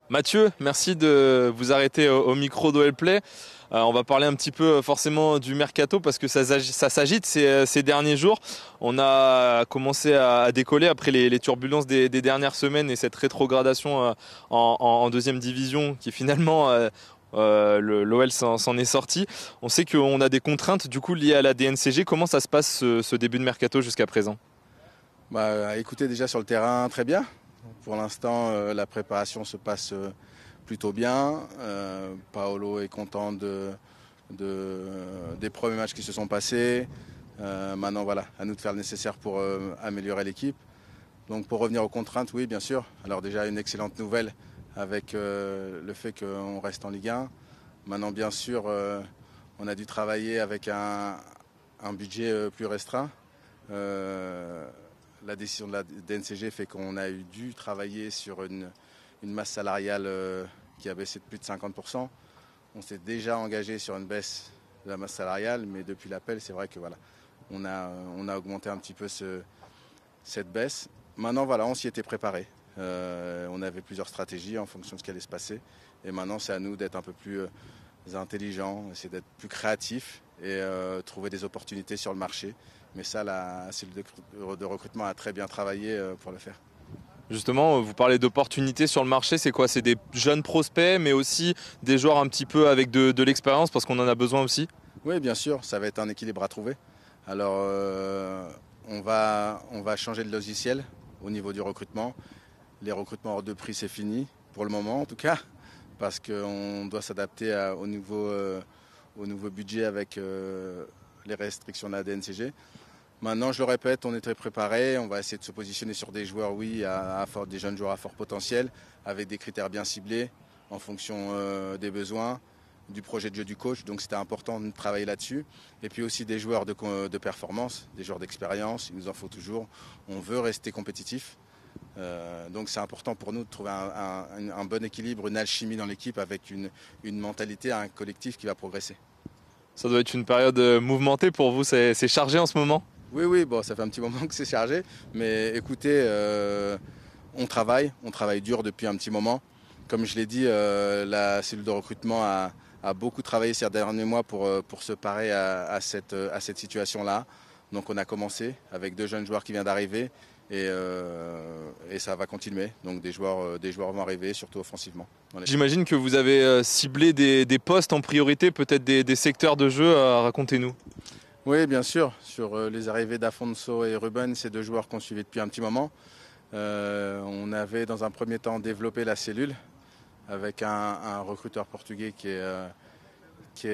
Mathieu, merci de vous arrêter au micro d'OL Play. On va parler un petit peu forcément du mercato parce que ça s'agite ces derniers jours. On a commencé à décoller après les turbulences des dernières semaines et cette rétrogradation en deuxième division qui finalement l'OL s'en est sorti. On sait qu'on a des contraintes du coup liées à la DNCG. Comment ça se passe ce début de mercato jusqu'à présent? Écoutez, déjà sur le terrain, très bien. Pour l'instant, la préparation se passe plutôt bien. Paolo est content des premiers matchs qui se sont passés. Maintenant, voilà, à nous de faire le nécessaire pour améliorer l'équipe. Donc pour revenir aux contraintes, oui, bien sûr. Alors déjà, une excellente nouvelle avec le fait qu'on reste en Ligue 1. Maintenant, bien sûr, on a dû travailler avec un budget plus restreint. La décision de la DNCG fait qu'on a dû travailler sur une masse salariale qui a baissé de plus de 50%. On s'est déjà engagé sur une baisse de la masse salariale, mais depuis l'appel, c'est vrai que voilà, on a augmenté un petit peu cette baisse. Maintenant, voilà, on s'y était préparé. On avait plusieurs stratégies en fonction de ce qui allait se passer. Et maintenant, c'est à nous d'être un peu plus intelligents, essayer d'être plus créatifs et trouver des opportunités sur le marché. Mais ça, la cellule de recrutement a très bien travaillé pour le faire. Justement, vous parlez d'opportunités sur le marché, c'est quoi? C'est des jeunes prospects, mais aussi des joueurs un petit peu avec de l'expérience, parce qu'on en a besoin aussi? Oui, bien sûr, ça va être un équilibre à trouver. Alors, on va changer de logiciel au niveau du recrutement. Les recrutements hors de prix, c'est fini, pour le moment en tout cas, parce qu'on doit s'adapter au nouveau budget avec les restrictions de la DNCG. Maintenant, je le répète, on est très préparé. On va essayer de se positionner sur des joueurs, oui, des jeunes joueurs à fort potentiel, avec des critères bien ciblés en fonction des besoins, du projet de jeu du coach. Donc c'était important de travailler là-dessus. Et puis aussi des joueurs de performance, des joueurs d'expérience. Il nous en faut toujours. On veut rester compétitif. Donc c'est important pour nous de trouver un bon équilibre, une alchimie dans l'équipe avec une mentalité, un collectif qui va progresser. Ça doit être une période mouvementée pour vous, c'est chargé en ce moment? Oui, oui, bon, ça fait un petit moment que c'est chargé, mais écoutez, on travaille dur depuis un petit moment. Comme je l'ai dit, la cellule de recrutement a beaucoup travaillé ces derniers mois pour se parer à cette situation-là. Donc on a commencé avec deux jeunes joueurs qui viennent d'arriver et ça va continuer. Donc des joueurs vont arriver, surtout offensivement. J'imagine que vous avez ciblé des postes en priorité, peut-être des secteurs de jeu, racontez-nous. Oui, bien sûr. Sur les arrivées d'Afonso et Ruben, c'est deux joueurs qu'on suivait depuis un petit moment. On avait dans un premier temps développé la cellule avec un recruteur portugais qui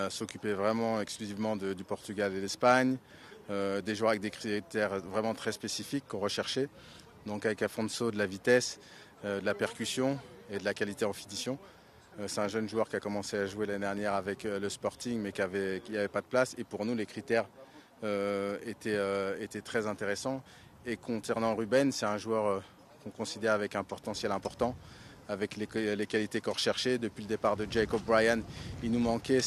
s'occupait vraiment exclusivement du Portugal et de l'Espagne. Des joueurs avec des critères vraiment très spécifiques qu'on recherchait. Donc avec Afonso, de la vitesse, de la percussion et de la qualité en finition. C'est un jeune joueur qui a commencé à jouer l'année dernière avec le Sporting, mais qui n'avait pas de place. Et pour nous, les critères étaient très intéressants. Et concernant Ruben, c'est un joueur qu'on considère avec un potentiel important, avec les qualités qu'on recherchait. Depuis le départ de Jacob Bryan, il nous manquait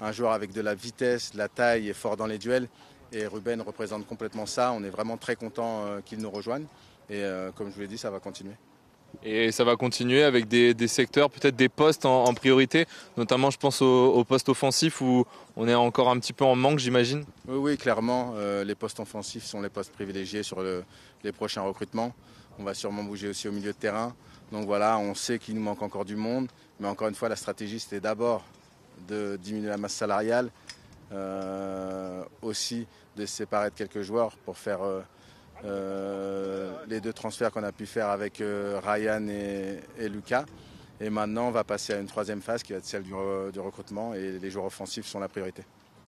un joueur avec de la vitesse, de la taille et fort dans les duels. Et Ruben représente complètement ça. On est vraiment très content qu'il nous rejoigne. Et comme je vous l'ai dit, ça va continuer. Et ça va continuer avec des secteurs, peut-être des postes en priorité, notamment je pense aux postes offensifs où on est encore un petit peu en manque, j'imagine. Oui, oui, clairement, les postes offensifs sont les postes privilégiés sur les prochains recrutements. On va sûrement bouger aussi au milieu de terrain. Donc voilà, on sait qu'il nous manque encore du monde. Mais encore une fois, la stratégie, c'était d'abord de diminuer la masse salariale, aussi de se séparer de quelques joueurs pour faire les deux transferts qu'on a pu faire avec Ryan et Lucas. Et maintenant, on va passer à une troisième phase qui va être celle du recrutement et les joueurs offensifs sont la priorité.